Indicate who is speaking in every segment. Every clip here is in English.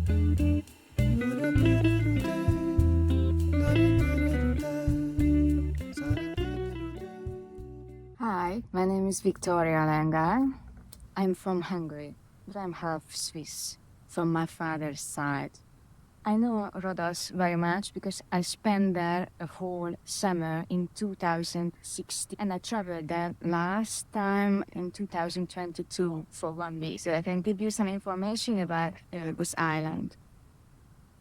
Speaker 1: Hi, my name is Victoria Lenga. I'm from Hungary, but I'm half Swiss from my father's side. I know Rhodes very much because I spent there a whole summer in 2016 and I traveled there last time in 2022 for 1 week. So I can give you some information about this island.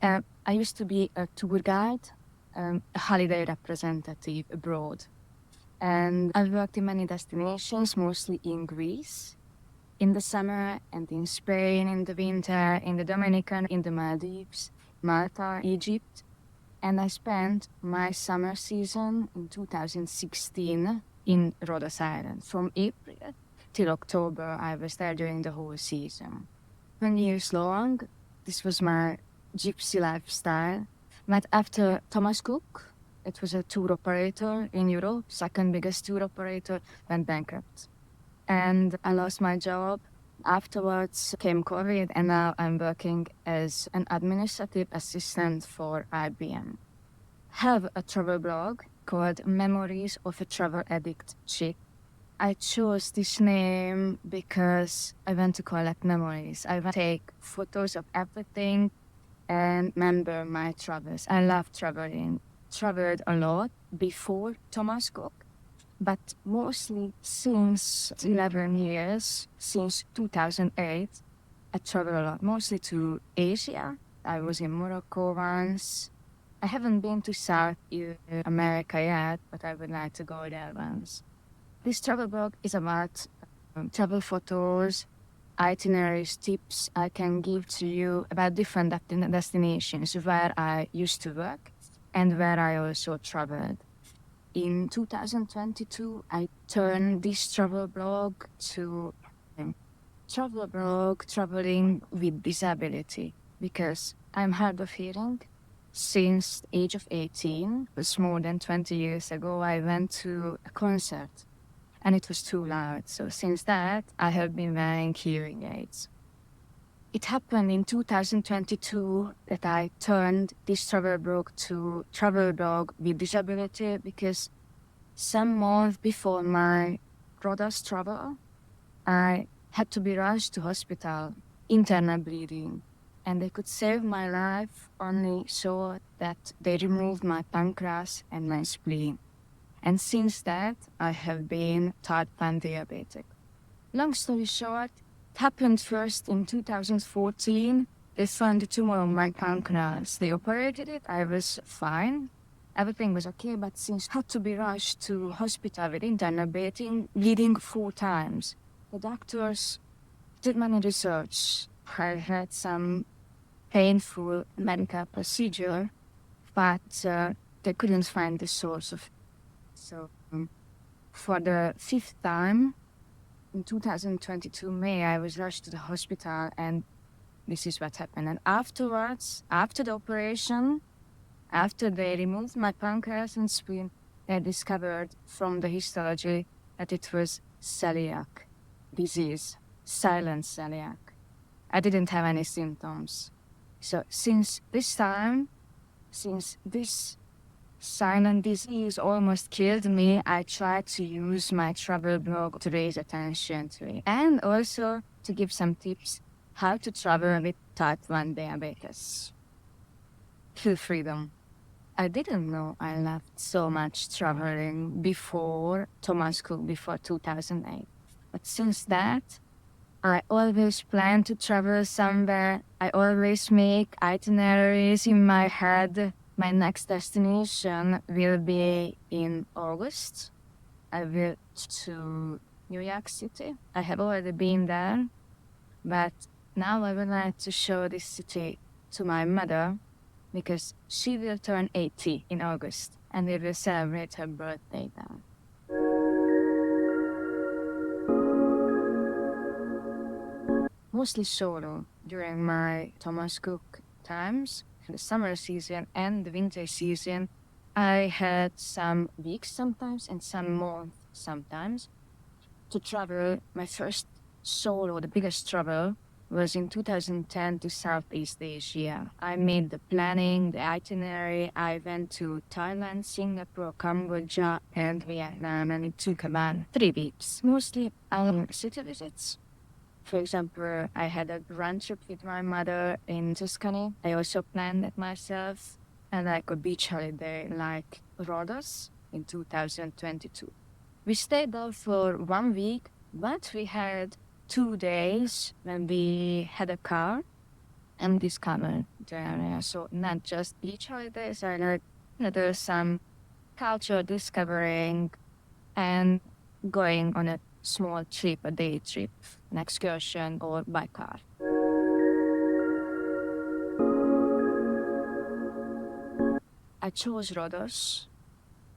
Speaker 1: I used to be a tour guide, a holiday representative abroad. And I've worked in many destinations, mostly in Greece, in the summer and in Spain, in the winter, in the Dominican, in the Maldives, Malta, Egypt. And I spent my summer season in 2016 in Rhodes Island. From April till October, I was there during the whole season. 10 years long, this was my gypsy lifestyle. But after Thomas Cook, it was a tour operator in Europe, second biggest tour operator, went bankrupt. And I lost my job. Afterwards came COVID, and now I'm working as an administrative assistant for IBM. Have a travel blog called Memories of a Travel Addict Chick. I chose this name because I want to collect memories. I want to take photos of everything and remember my travels. I love traveling. Traveled a lot before Thomas Cook, but mostly since 11 years, since 2008, I travel a lot, mostly to Asia. I was in Morocco once. I haven't been to South America yet, but I would like to go there once. This travel blog is about travel photos, itineraries, tips I can give to you about different destinations where I used to work and where I also traveled. In 2022, I turned this travel blog to travel blog traveling with disability because I'm hard of hearing. Since the age of 18, it was more than 20 years ago, I went to a concert and it was too loud. So since that, I have been wearing hearing aids. It happened in 2022 that I turned this travel blog to travel blog with disability because some month before my Rhodes travel, I had to be rushed to hospital, internal bleeding, and they could save my life only so that they removed my pancreas and my spleen. And since that, I have been type 1 diabetic. Long story short, it happened first in 2014. They found a tumor on my pancreas. They operated it. I was fine. Everything was okay, but since I had to be rushed to hospital with internal bleeding 4 times, the doctors did many research. I had some painful medical procedure, but they couldn't find the source of it. So for the 5th time, in 2022 May, I was rushed to the hospital and this is what happened. And afterwards, after the operation, after they removed my pancreas and spleen, they discovered from the histology that it was celiac disease, silent celiac. I didn't have any symptoms. So since this time, since this silent disease almost killed me, I tried to use my travel blog to raise attention to it and also to give some tips how to travel with type 1 diabetes. Feel freedom. I didn't know I loved so much traveling before Thomas Cook, before 2008. But since that, I always plan to travel somewhere. I always make itineraries in my head. My next destination will be in August. I will to New York City. I have already been there, but now I would like to show this city to my mother because she will turn 80 in August and we will celebrate her birthday there. Mostly solo during my Thomas Cook times. The summer season and the winter season, I had some weeks sometimes and some months sometimes to travel. My first solo, the biggest travel, was in 2010 to Southeast Asia. I made the planning, the itinerary. I went to Thailand, Singapore, Cambodia, and Vietnam, and it took about 3 weeks, mostly city visits. For example, I had a run trip with my mother in Tuscany. I also planned it myself, and like a beach holiday like Rhodes in 2022. We stayed there for 1 week, but we had 2 days when we had a car and discovered the area. So not just beach holidays, I like there's some culture discovering and going on a small trip, a day trip, an excursion, or by car. I chose Rhodos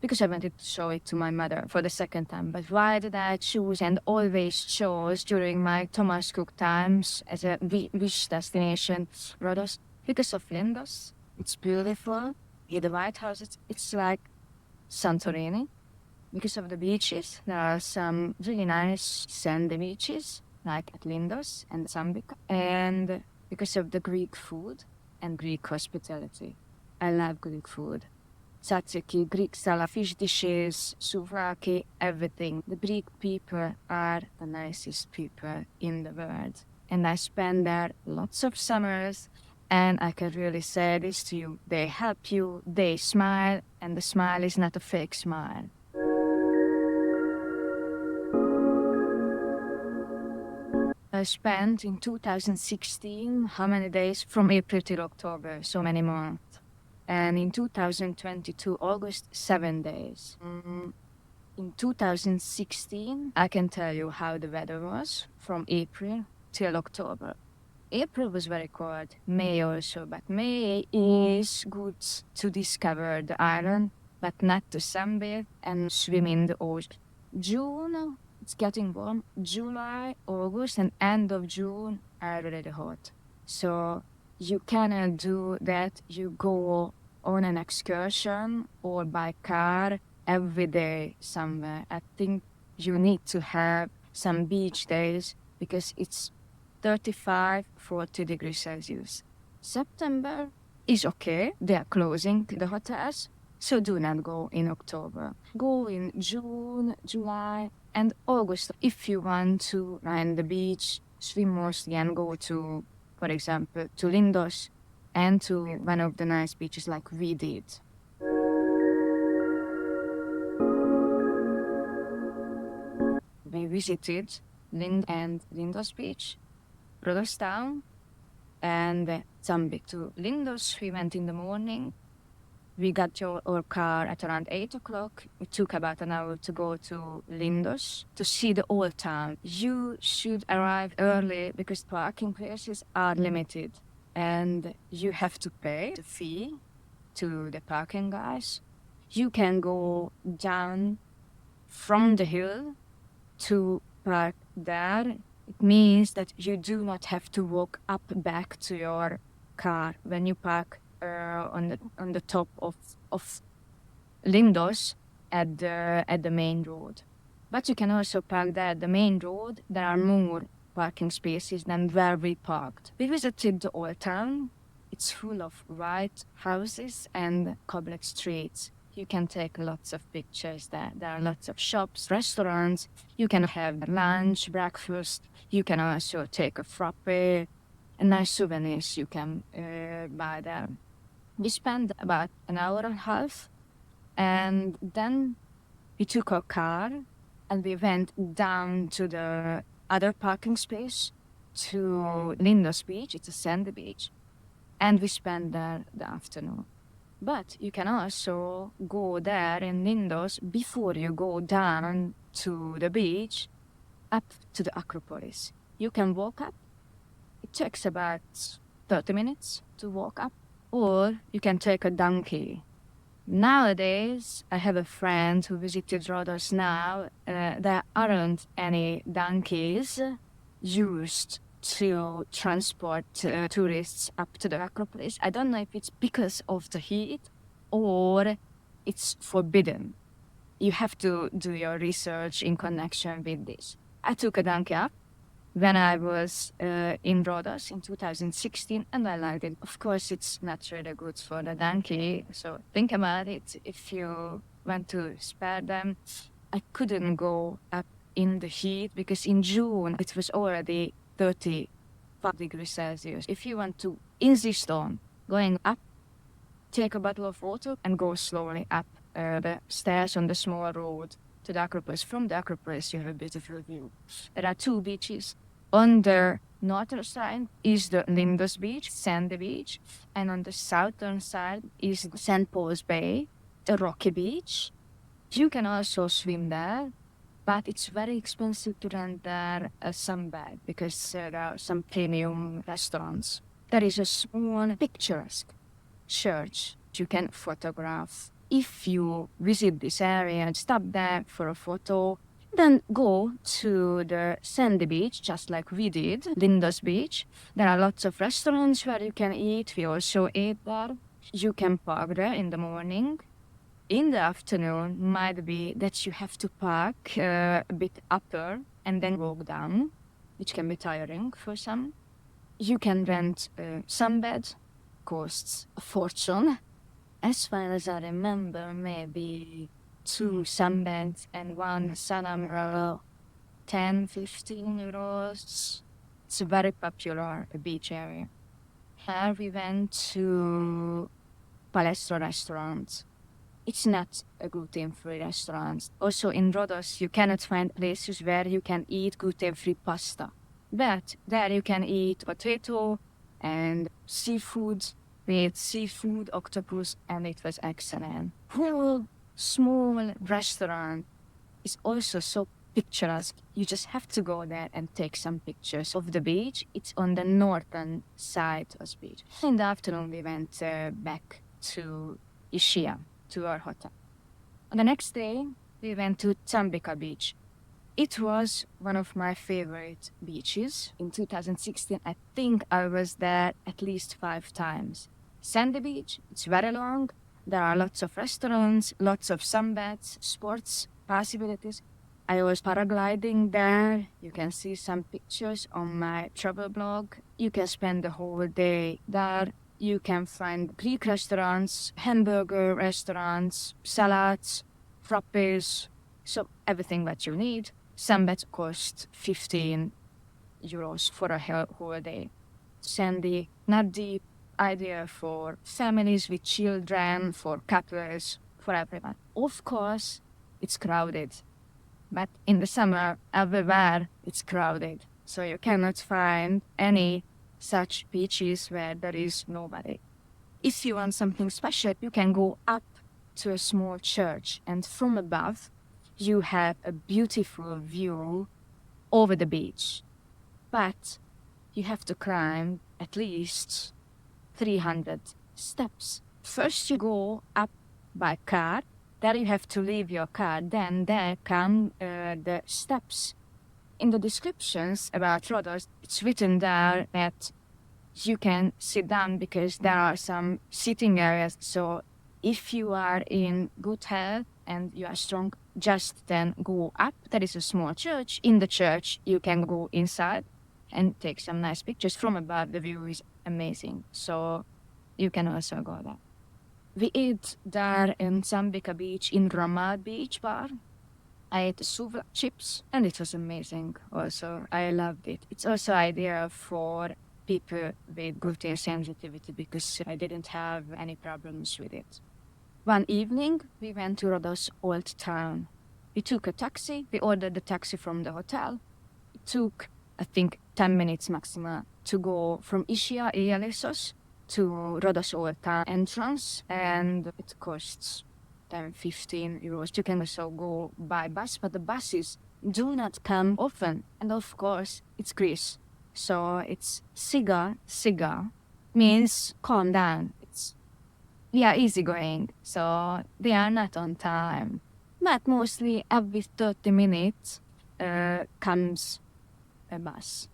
Speaker 1: because I wanted to show it to my mother for the second time. But why did I choose and always chose during my Thomas Cook times as a wish destination Rhodos? Because of Lindos. It's beautiful. Yeah, the White House, it's like Santorini. Because of the beaches, there are some really nice sandy beaches, like at Lindos and Zambika. And because of the Greek food and Greek hospitality. I love Greek food. Tzatziki, Greek salad, fish dishes, souvlaki, everything. The Greek people are the nicest people in the world. And I spend there lots of summers, and I can really say this to you. They help you, they smile, and the smile is not a fake smile. I spent in 2016 how many days? From April till October, so many months. And in 2022, August, 7 days. In 2016, I can tell you how the weather was from April till October. April was very cold, May also, but May is good to discover the island, but not to sunbathe and swim in the ocean. June, it's getting warm. July, August, and end of June are really hot. So you cannot do that. You go on an excursion or by car every day somewhere. I think you need to have some beach days because it's 35, 40 degrees Celsius. September is okay. They are closing the hotels. So do not go in October. Go in June, July, and August if you want to run the beach, swim mostly, and go to, for example, to Lindos and to one of the nice beaches like we did. We visited Lindos Beach, Rhodes Town, and Zambik. To Lindos, we went in the morning. We got our car at around 8 o'clock. It took about an hour to go to Lindos to see the old town. You should arrive early because parking places are limited and you have to pay the fee to the parking guys. You can go down from the hill to park there. It means that you do not have to walk up back to your car when you park on the top of Lindos at the main road. But you can also park there at the main road. There are more parking spaces than where we parked. We visited the old town. It's full of white houses and cobbled streets. You can take lots of pictures there. There are lots of shops, restaurants. You can have lunch, breakfast. You can also take a frappe and nice souvenirs you can buy there. We spent about an hour and a half, and then we took our car and we went down to the other parking space to Lindos Beach. It's a sandy beach, and we spent there the afternoon. But you can also go there in Lindos before you go down to the beach, up to the Acropolis. You can walk up. It takes about 30 minutes to walk up. Or you can take a donkey. Nowadays, I have a friend who visited Rhodes now. There aren't any donkeys used to transport tourists up to the Acropolis. I don't know if it's because of the heat or it's forbidden. You have to do your research in connection with this. I took a donkey up. when I was in Rhodes in 2016, and I liked it. Of course, it's not really good for the donkey, so think about it. If you want to spare them, I couldn't go up in the heat because in June it was already 35 degrees Celsius. If you want to insist on going up, take a bottle of water and go slowly up the stairs on the small road to the Acropolis. From the Acropolis, you have a beautiful view. There are two beaches. On the northern side is the Lindos Beach, sandy beach, and on the southern side is St. Paul's Bay, a rocky beach. You can also swim there, but it's very expensive to rent there a sunbed because there are some premium restaurants. There is a small picturesque church you can photograph. If you visit this area and stop there for a photo, then go to the sandy beach, just like we did, Lindos Beach. There are lots of restaurants where you can eat. We also ate there. You can park there in the morning. In the afternoon, might be that you have to park a bit upper and then walk down, which can be tiring for some. You can rent a sunbed, costs a fortune. As far as I remember, maybe 2 sunbeds and 1 sun umbrella, 10, 15 euros. It's a very popular beach area. Here we went to Palestro restaurant. It's not a gluten-free restaurant. Also in Rhodes, you cannot find places where you can eat gluten-free pasta. But there you can eat potato and seafood. We ate seafood, octopus, and it was excellent. Whole small restaurant is also so picturesque. You just have to go there and take some pictures of the beach. It's on the northern side of the beach. In the afternoon, we went back to Ischia, to our hotel. On the next day, we went to Tambika Beach. It was one of my favorite beaches. In 2016, I think I was there at least 5 times. Sandy beach, it's very long. There are lots of restaurants, lots of sunbeds, sports possibilities. I was paragliding there. You can see some pictures on my travel blog. You can spend the whole day there. You can find Greek restaurants, hamburger restaurants, salads, frappes, so everything that you need. Sunbeds cost 15 euros for a whole day. Sandy, not deep, ideal for families with children, for couples, for everyone. Of course, it's crowded, but in the summer, everywhere it's crowded, so you cannot find any such beaches where there is nobody. If you want something special, you can go up to a small church, and from above, you have a beautiful view over the beach. But you have to climb at least 300 steps. First you go up by car, there you have to leave your car, then there come the steps. In the descriptions about Rhodes, it's written there that you can sit down because there are some sitting areas. So if you are in good health and you are strong, just then go up. There is a small church. In the church, you can go inside and take some nice pictures. From above, the view is amazing. So you can also go there. We ate there in Tambika Beach, in Ramad Beach Bar. I ate suva chips and it was amazing also. I loved it. It's also ideal for people with gluten sensitivity because I didn't have any problems with it. One evening, we went to Rhodes Old Town. We took a taxi. We ordered the taxi from the hotel. It took, I think, 10 minutes maximum to go from Ischia, Ialisos, to Rhodes Old Town entrance, and it costs 10, 15 euros. You can also go by bus, but the buses do not come often. And of course, it's Greece. So it's siga means calm down. It's, easygoing. So they are not on time. But mostly every 30 minutes comes a bus.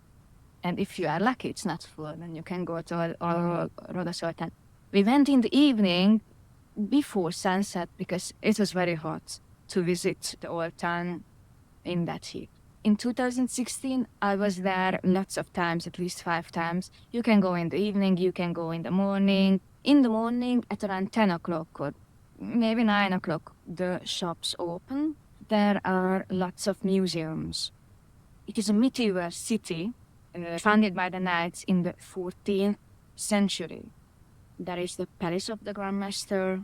Speaker 1: And if you are lucky, it's not full, then you can go to Rhodes Old Town. We went in the evening before sunset because it was very hot to visit the old town in that heat. In 2016, I was there lots of times, at least 5 times. You can go in the evening, you can go in the morning. In the morning, at around 10 o'clock or maybe 9 o'clock, the shops open. There are lots of museums. It is a medieval city founded by the knights in the 14th century. There is the Palace of the Grandmaster,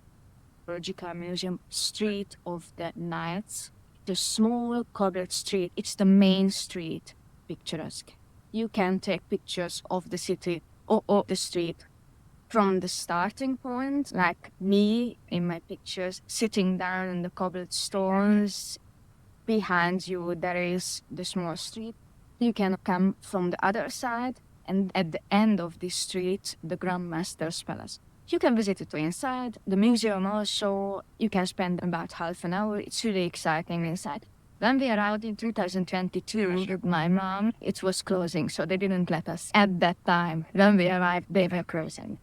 Speaker 1: Archaeological Museum, Street of the Knights, the small covered street. It's the main street, picturesque. You can take pictures of the city or of the street from the starting point, like me in my pictures, sitting down on the cobblestones. Behind you, there is the small street. You can come from the other side, and at the end of this street, the Grandmaster's Palace. You can visit it inside. The museum also, you can spend about half an hour. It's really exciting inside. When we arrived in 2022 with my mom, it was closing, so they didn't let us. At that time, when we arrived, they were closing.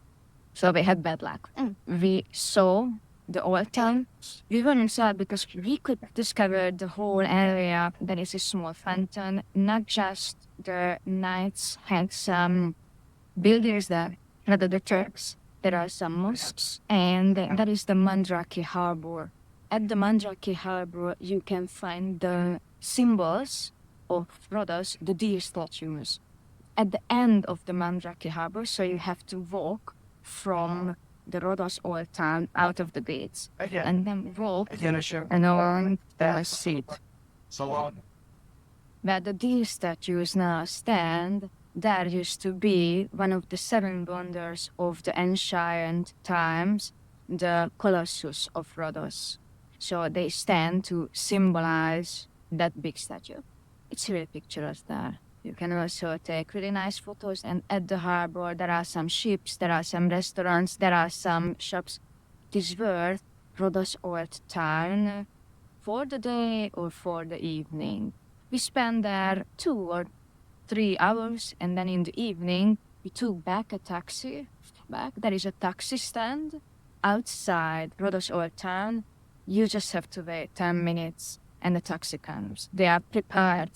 Speaker 1: So we had bad luck. We saw the old town. We were inside because we could discover the whole area. There is a small fountain. Not just the knights had some buildings there, rather the Turks. There are some mosques, and that is the Mandraki harbor. At the Mandraki harbor, you can find the symbols of Rhodes, the deer statues. At the end of the Mandraki harbor, so you have to walk from the Rhodes old town out of the gates, and then walk along the street. Where the deer statues now stand, there used to be one of the 7 wonders of the ancient times, the Colossus of Rhodes. So they stand to symbolize that big statue. It's really picturesque there. You can also take really nice photos, and at the harbor there are some ships, there are some restaurants, there are some shops. It is worth Rhodes old town for the day or for the evening. We spent there 2 or 3 hours, and then in the evening we took back a taxi. There is a taxi stand outside Rhodes old town. You just have to wait 10 minutes and the taxi comes. They are prepared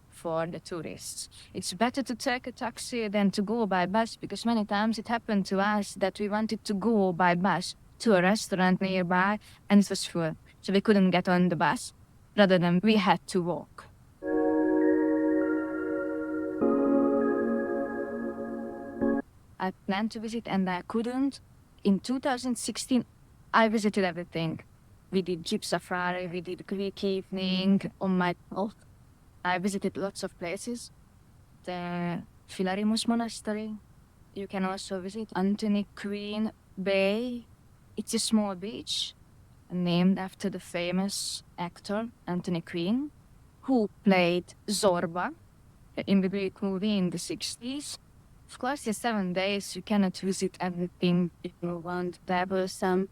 Speaker 1: for the tourists. It's better to take a taxi than to go by bus, because many times it happened to us that we wanted to go by bus to a restaurant nearby and it was full. So we couldn't get on the bus. Rather than we had to walk. I planned to visit and I couldn't. In 2016, I visited everything. We did Jeep Safari, we did Greek evening on my own. I visited lots of places. The Philarimus Monastery. You can also visit Anthony Quinn Bay. It's a small beach named after the famous actor Anthony Quinn, who played Zorba in the Greek movie in the 60s. Of course, in 7 days, you cannot visit everything if you want. There were some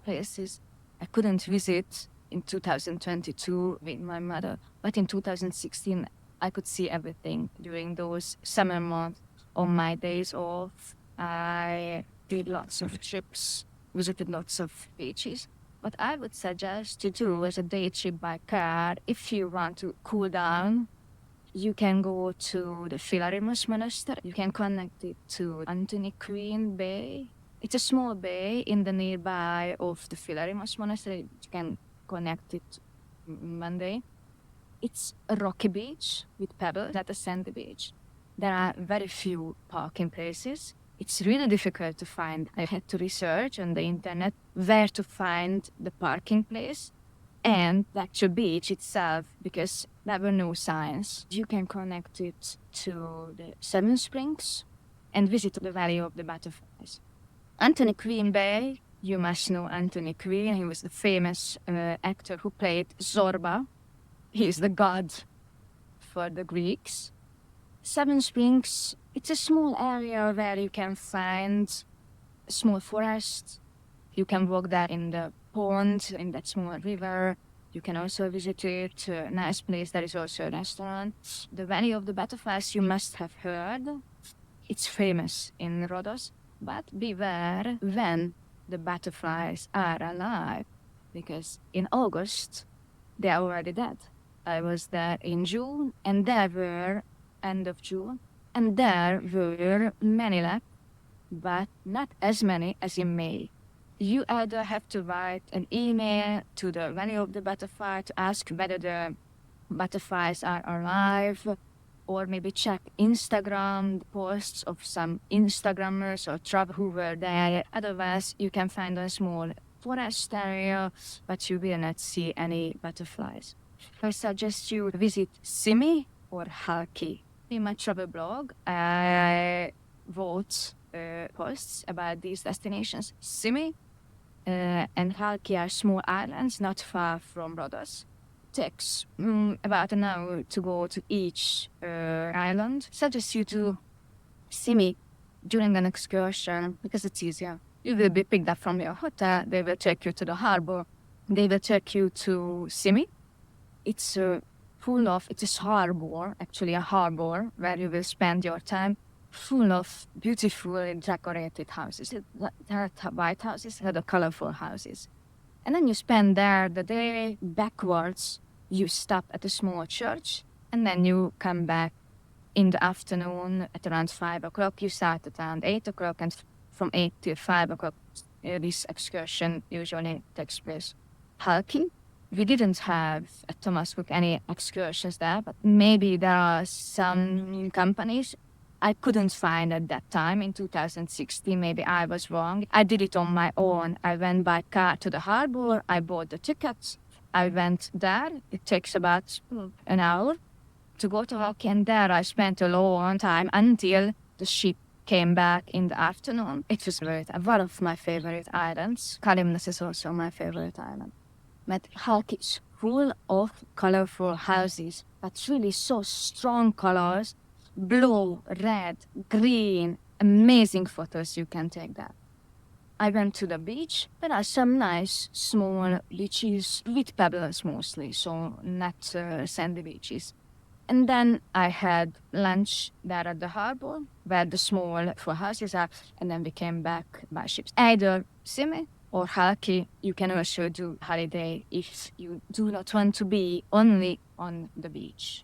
Speaker 1: places I couldn't visit in 2022 with my mother, but in 2016, I could see everything during those summer months. On my days off, I did lots of trips, visited lots of beaches. What I would suggest to do as a day trip by car, if you want to cool down, you can go to the Philarimus Monastery. You can connect it to Anthony Quinn Bay. It's a small bay in the nearby of the Philarimus Monastery. You can connect it one day. It's a rocky beach with pebbles, not a sandy beach. There are very few parking places. It's really difficult to find. I had to research on the internet where to find the parking place and the actual beach itself, because there were no signs. You can connect it to the 7 Springs and visit the Valley of the Butterflies. Anthony Quinn Bay, you must know Anthony Quinn. He was the famous actor who played Zorba. He is the god for the Greeks. 7 Springs, it's a small area where you can find a small forest. You can walk there in the pond, in that small river. You can also visit it, a nice place. There is also a restaurant. The Valley of the Butterflies, you must have heard. It's famous in Rhodes. But beware when the butterflies are alive, because in August, they are already dead. I was there in June, and there were end of June, and there were many left, but not as many as in May. You either have to write an email to the venue of the butterfly to ask whether the butterflies are alive, or maybe check Instagram posts of some Instagrammers or travel who were there. Otherwise, you can find a small forest area, but you will not see any butterflies. I suggest you visit Simi or Halki. In my travel blog, I wrote posts about these destinations. Simi and Halki are small islands not far from Rhodes. Takes about an hour to go to each island. Suggest you to Simi during an excursion because it's easier. You will be picked up from your hotel. They will take you to the harbor. They will take you to Simi. It's full of, it is harbor, actually a harbor where you will spend your time, full of beautifully decorated houses. There are white houses, there are colorful houses. And then you spend there the day backwards. You stop at a small church, and then you come back in the afternoon at around 5 o'clock. You start at around 8 o'clock, and from 8 to 5 o'clock, this excursion usually takes place. Halki, we didn't have at Thomas Cook any excursions there, but maybe there are some companies I couldn't find at that time in 2016. Maybe I was wrong. I did it on my own. I went by car to the harbor. I bought the tickets. I went there. It takes about an hour to go to Halki, and there I spent a long time until the ship came back in the afternoon. It was great. One of my favorite islands. Kalimnos is also my favorite island. But Halki is full of colorful houses, but really so strong colors. Blue, red, green, amazing photos you can take there. I went to the beach. There are some nice small beaches with pebbles mostly, so not sandy beaches. And then I had lunch there at the harbor, where the small four houses are, and then we came back by ships. Either Simi or Halki. You can also do holiday if you do not want to be only on the beach.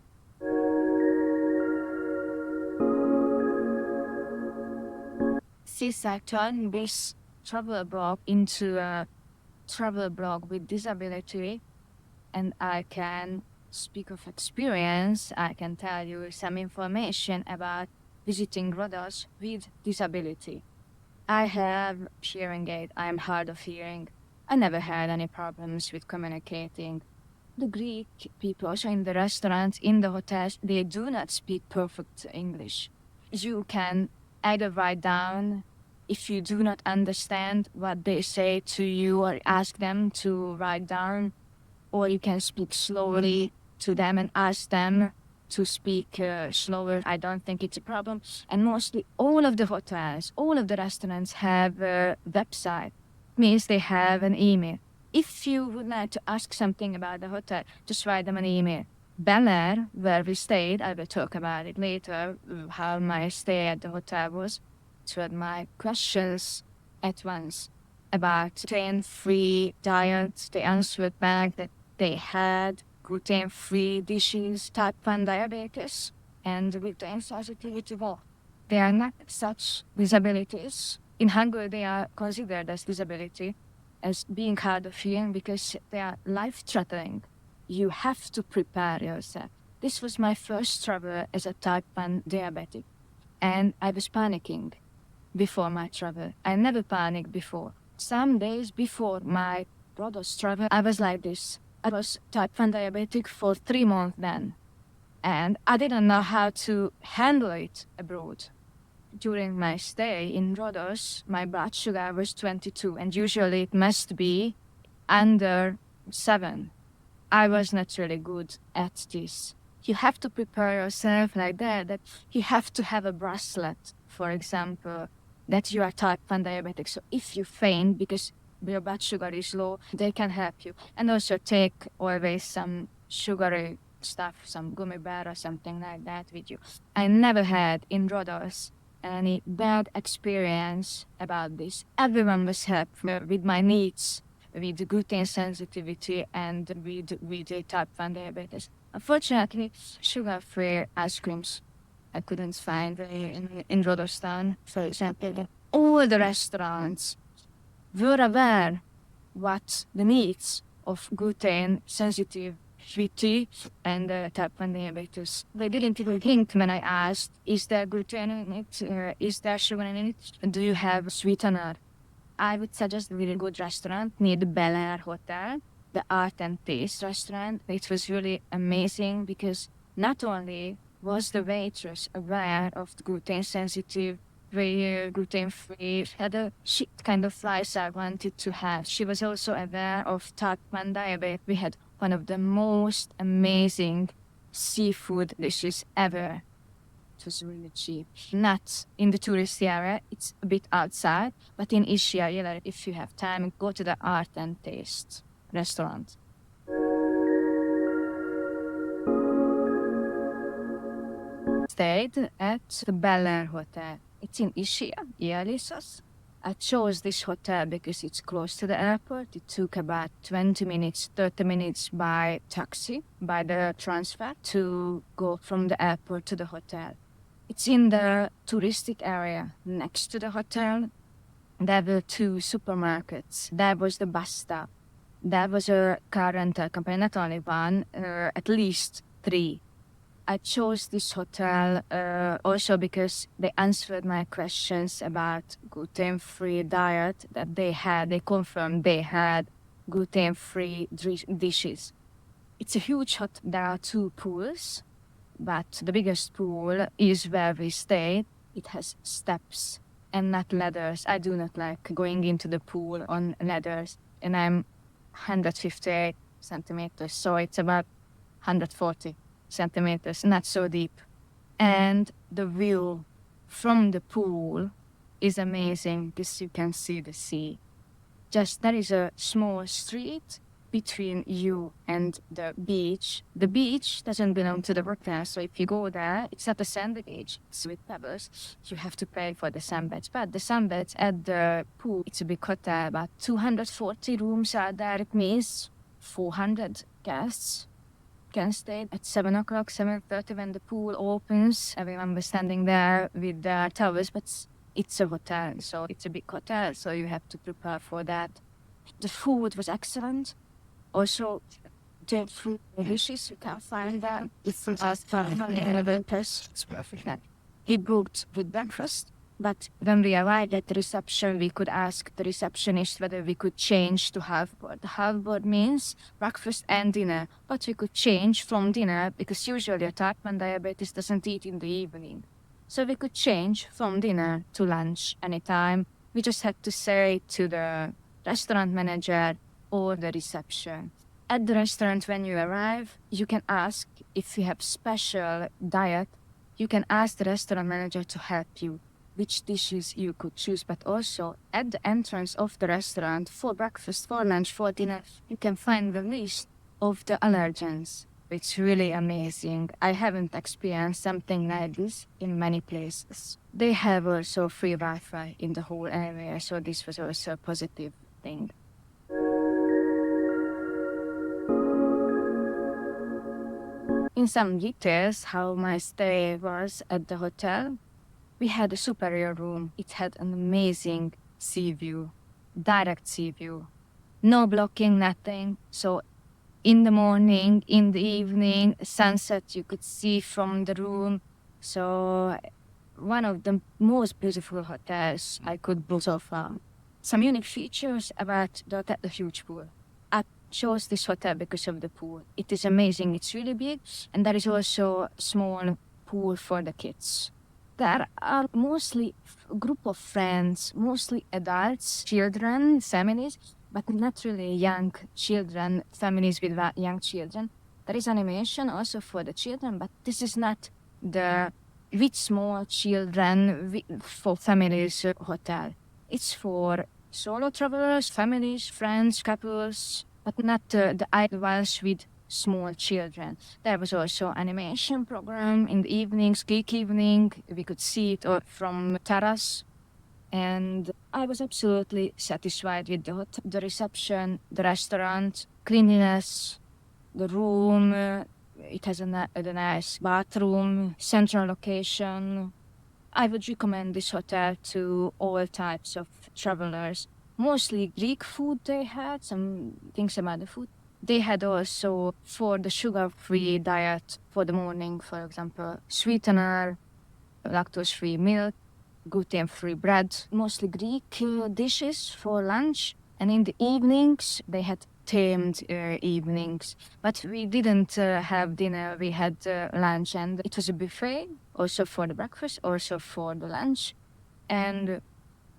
Speaker 1: Since I turned this travel blog into a travel blog with disability, and I can speak of experience, I can tell you some information about visiting Rhodes with disability. I have hearing aid. I am hard of hearing. I never had any problems with communicating. The Greek people, also in the restaurants, in the hotels, they do not speak perfect English. You can either write down if you do not understand what they say to you, or ask them to write down, or you can speak slowly to them and ask them to speak slower. I don't think it's a problem. And mostly all of the hotels, all of the restaurants have a website. Means they have an email. If you would like to ask something about the hotel, just write them an email. Bel Air, where we stayed, I will talk about it later, how my stay at the hotel was. To had my questions at once about gluten-free diet. They answered back that they had gluten-free dishes, type 1 diabetes, and gluten sensitivity. Well, they are not such disabilities. In Hungary, they are considered as disability, as being hard of hearing, because they are life-threatening. You have to prepare yourself. This was my first travel as a type 1 diabetic, and I was panicking before my travel. I never panicked before. Some days before my Rhodes travel, I was like this. I was type 1 diabetic for 3 months then, and I didn't know how to handle it abroad. During my stay in Rhodes, my blood sugar was 22, and usually it must be under 7. I was not really good at this. You have to prepare yourself like that you have to have a bracelet, for example, that you are type 1 diabetic. So if you faint because your blood sugar is low, they can help you. And also take always some sugary stuff, some gummy bear or something like that with you. I never had in Rhodes any bad experience about this. Everyone was helpful with my needs, with gluten sensitivity and with the type 1 diabetes. Unfortunately, sugar-free ice creams I couldn't find in Rhodes, for example. All the restaurants were aware what the needs of gluten-sensitive PT and type 1 diabetes. They didn't even think when I asked, is there gluten in it? Is there sugar in it? Do you have sweetener? I would suggest a really good restaurant near the Bel Air Hotel, the Art and Taste restaurant. It was really amazing because not only was the waitress aware of the gluten-sensitive, very gluten-free, had a shit kind of fries I wanted to have. She was also aware of type 1 diabetes. We had one of the most amazing seafood dishes ever. It was really cheap. Not in the tourist area, it's a bit outside, but in Ischia, if you have time, go to the Art and Taste restaurant. Stayed at the Bel Air Hotel. It's in Ischia, Ialisos. I chose this hotel because it's close to the airport. It took about 20 minutes, 30 minutes by taxi, by the transfer, to go from the airport to the hotel. It's in the touristic area next to the hotel. There were 2 supermarkets. There was the bus stop. There was a car rental company, not only one, at least 3. I chose this hotel also because they answered my questions about gluten-free diet that they had. They confirmed they had gluten-free dishes. It's a huge hotel. There are 2 pools, but the biggest pool is where we stayed. It has steps and not ladders. I do not like going into the pool on ladders, and I'm 158 centimeters, so it's about 140 centimeters, not so deep. And the view from the pool is amazing because you can see the sea. Just there is a small street between you and the beach. The beach doesn't belong to the hotel, so if you go there, it's not a sandy beach, it's with pebbles. You have to pay for the sunbeds. But the sunbeds at the pool, it's a big hotel, about 240 rooms are there. It means 400 guests can stay at 7 o'clock, 7:30 when the pool opens. Everyone was standing there with their towels, but it's a hotel, so it's a big hotel, so you have to prepare for that. The food was excellent. Also, the food dishes, you can find that. It's perfect. He booked with breakfast, but when we arrived at the reception, we could ask the receptionist whether we could change to half-board. The half-board means breakfast and dinner, but we could change from dinner because usually a type 1 diabetes doesn't eat in the evening. So we could change from dinner to lunch anytime. We just had to say to the restaurant manager or the reception. At the restaurant, when you arrive, you can ask if you have special diet. You can ask the restaurant manager to help you which dishes you could choose, but also at the entrance of the restaurant for breakfast, for lunch, for dinner, you can find the list of the allergens. It's really amazing. I haven't experienced something like this in many places. They have also free Wi-Fi in the whole area, so this was also a positive thing. In some details, how my stay was at the hotel, we had a superior room. It had an amazing sea view, direct sea view, no blocking, nothing. So in the morning, in the evening, sunset you could see from the room. So one of the most beautiful hotels I could book so far. Some unique features about the huge pool. I chose this hotel because of the pool. It is amazing. It's really big, and there is also a small pool for the kids. There are mostly a group of friends, mostly adults, children, families, but not really young children, families with young children. There is animation also for the children, but this is not the with small children for families hotel. It's for solo travelers, families, friends, couples, but not the idlers with small children. There was also animation program in the evenings, geek evening. We could see it from terrace. And I was absolutely satisfied with the reception, the restaurant, cleanliness, the room, It has a nice bathroom, central location. I would recommend this hotel to all types of travelers. Mostly Greek food they had, some things about the food. They had also for the sugar-free diet for the morning, for example, sweetener, lactose-free milk, gluten-free bread, mostly Greek dishes for lunch. And in the evenings, they had themed evenings. But we didn't have dinner, we had lunch, and it was a buffet, also for the breakfast, also for the lunch. And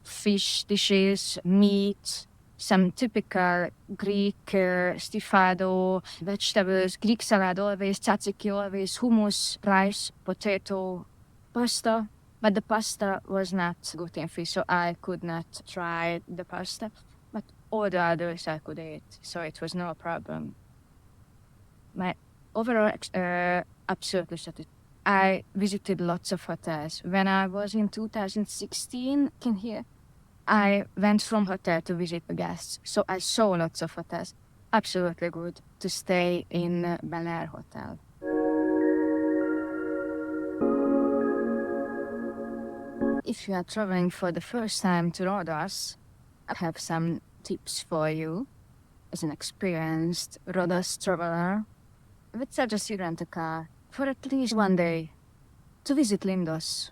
Speaker 1: fish dishes, meat, some typical Greek stifado, vegetables, Greek salad always, tzatziki always, hummus, rice, potato, pasta. But the pasta was not gluten-free, so I could not try the pasta. But all the others I could eat, so it was no problem. My overall absolutely satisfied. I visited lots of hotels. When I was in 2016, can hear, I went from hotel to visit the guests. So I saw lots of hotels. Absolutely good to stay in Bel Air Hotel. If you are traveling for the first time to Rhodes, I have some tips for you. As an experienced Rhodes traveler, I would suggest you rent a car for at least one day to visit Lindos.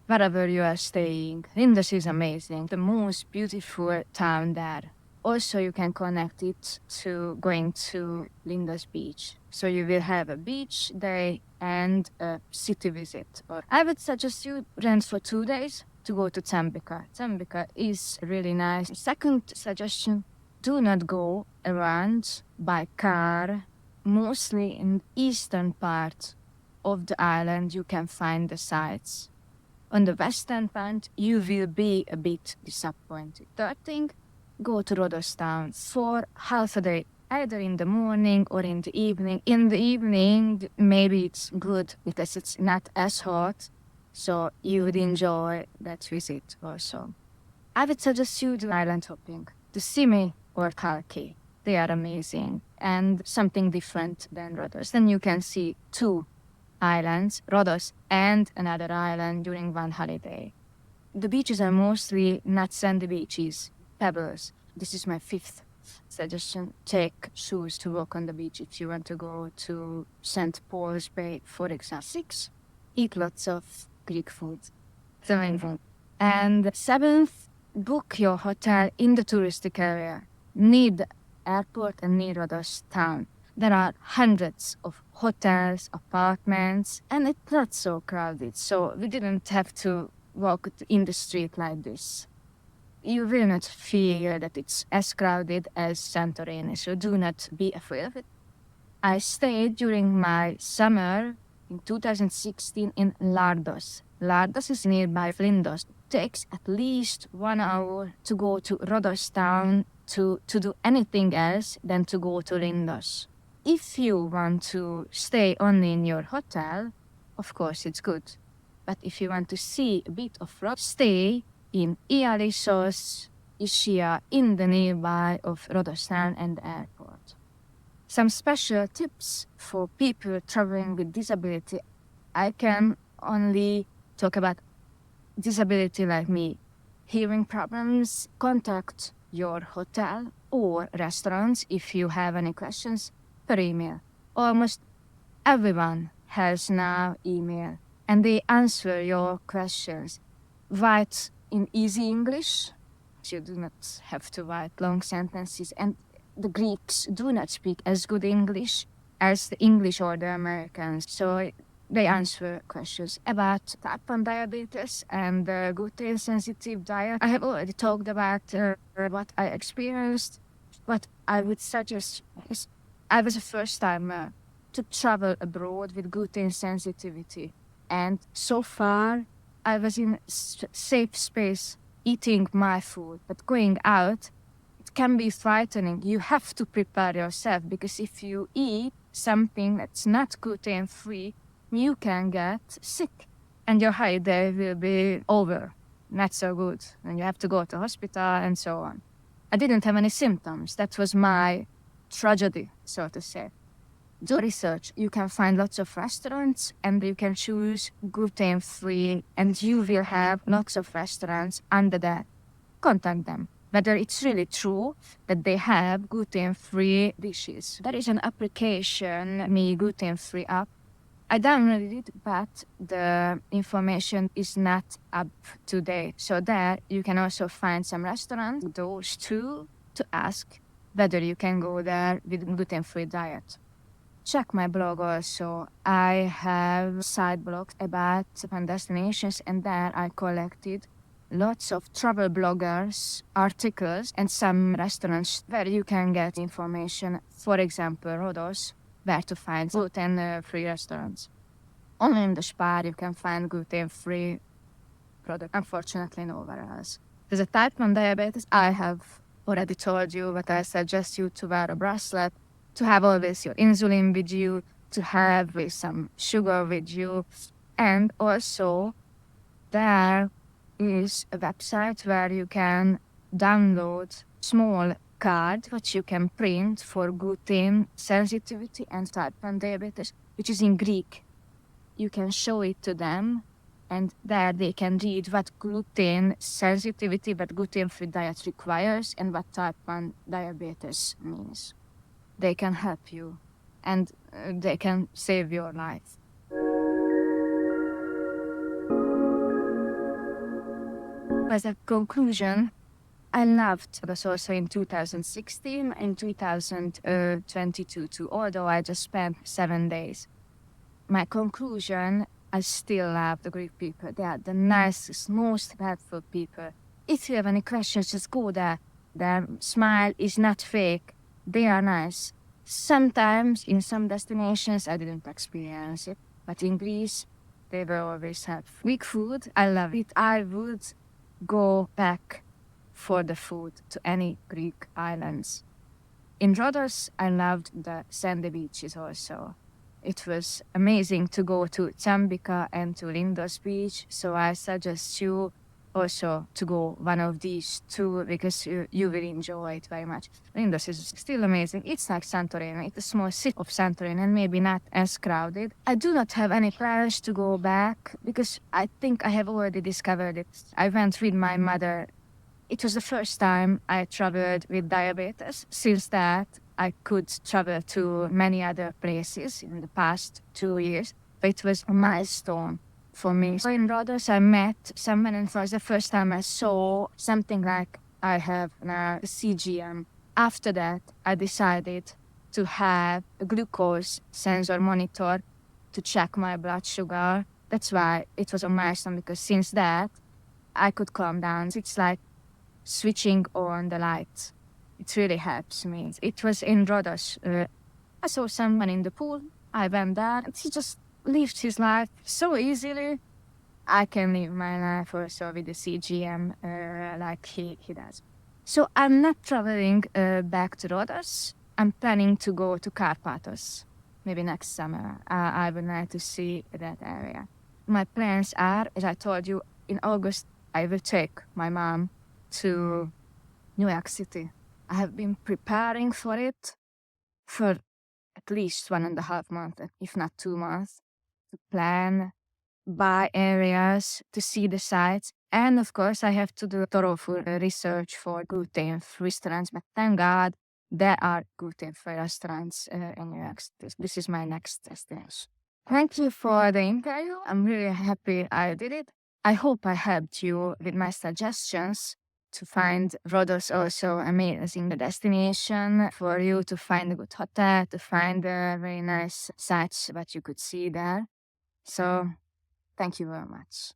Speaker 1: Wherever you are staying, Lindos is amazing, the most beautiful town there. Also, you can connect it to going to Lindos Beach. So you will have a beach day and a city visit. Or I would suggest you rent for 2 days to go to Tembica. Tembica is really nice. Second suggestion, do not go around by car. Mostly in the eastern part of the island, you can find the sites. On the western part, you will be a bit disappointed. Third thing, go to Rhodes town for half a day, either in the morning or in the evening. In the evening, maybe it's good because it's not as hot, so you would enjoy that visit also. I would suggest you do island hopping, to Simi or Kalki. They are amazing and something different than Rhodes. Then you can see two islands, Rhodes and another island during one holiday. The beaches are mostly not sandy beaches, pebbles. This is my fifth suggestion. Take shoes to walk on the beach if you want to go to St. Paul's Bay, for example. 6, eat lots of Greek food. The main one. And seventh, book your hotel in the touristic area, near the airport and near Rhodes town. There are hundreds of hotels, apartments, and it's not so crowded, so we didn't have to walk in the street like this. You will not feel that it's as crowded as Santorini, so do not be afraid of it. I stayed during my summer in 2016 in Lardos. Lardos is nearby Lindos. It takes at least 1 hour to go to Rhodes town to do anything else than to go to Lindos. If you want to stay only in your hotel, of course it's good. But if you want to see a bit of Rhodes, stay in Ialissos, Ischia, in the nearby of Rhodes town and the airport. Some special tips for people traveling with disability. I can only talk about disability like me. Hearing problems, contact your hotel or restaurants if you have any questions per email. Almost everyone has now email and they answer your questions. Write in easy English. You do not have to write long sentences, and the Greeks do not speak as good English as the English or the Americans, so they answer questions about type 1 diabetes and gluten-sensitive diet. I have already talked about what I experienced. What I would suggest is I was a first-timer to travel abroad with gluten sensitivity, and so far I was in safe space eating my food, but going out, it can be frightening. You have to prepare yourself, because if you eat something that's not gluten-free, you can get sick and your holiday will be over. Not so good. And you have to go to hospital and so on. I didn't have any symptoms. That was my tragedy, so to say. do research. You can find lots of restaurants and you can choose gluten-free, and you will have lots of restaurants under that. Contact them, whether it's really true that they have gluten-free dishes. There is an application, Me Gluten-Free app. I downloaded it, but the information is not up to date. So there you can also find some restaurants, those two, to ask whether you can go there with gluten-free diet. Check my blog also. I have side blogs about Japan destinations, and there I collected lots of travel bloggers, articles, and some restaurants where you can get information. For example, Rhodes, where to find gluten-free restaurants. Only in the Spar you can find gluten-free product. Unfortunately, nowhere else. There's a type 1 diabetes. I have already told you, but I suggest you to wear a bracelet, to have always your insulin with you, to have with some sugar with you. And also, there is a website where you can download small card which you can print for gluten sensitivity and type 1 diabetes, which is in Greek. You can show it to them, and there they can read what gluten sensitivity, what gluten-free diet requires, and what type 1 diabetes means. They can help you, and they can save your life. As a conclusion, I loved this also in 2016 and 2022 too, although I just spent 7 days. My conclusion, I still love the Greek people. They are the nicest, most helpful people. If you have any questions, just go there. Their smile is not fake. They are nice. Sometimes in some destinations I didn't experience it, but in Greece they were always helpful. Greek food, I love it. I would go back for the food to any Greek islands. In Rhodes, I loved the sandy beaches also. It was amazing to go to Tsambika and to Lindos Beach, so I suggest you also to go one of these two, because you will enjoy it very much. Lindos is still amazing. It's like Santorini. It's a small city of Santorini and maybe not as crowded. I do not have any plans to go back because I think I have already discovered it. I went with my mother. It was the first time I traveled with diabetes. Since that, I could travel to many other places in the past 2 years, but it was a milestone for me. So in Rhodes, I met someone, and it was the first time I saw something like I have now, a CGM. After that, I decided to have a glucose sensor monitor to check my blood sugar. That's why it was a milestone, because since that, I could calm down. It's like switching on the lights. It really helps me. It was in Rhodes. I saw someone in the pool. I went there, and he just lived his life so easily. I can live my life also with the CGM like he does. So I'm not traveling back to Rhodes. I'm planning to go to Carpathos. Maybe next summer. I would like to see that area. My plans are, as I told you, in August, I will take my mom to New York City. I have been preparing for it for at least 1.5 months, if not 2 months, to plan, buy areas, to see the sites. And of course, I have to do thorough research for gluten-free restaurants. But thank God, there are gluten-free restaurants in New York City. This is my next destination. Thank you for the interview. I'm really happy I did it. I hope I helped you with my suggestions to find Rhodes also amazing destination, for you to find a good hotel, to find very nice sites that you could see there. So thank you very much.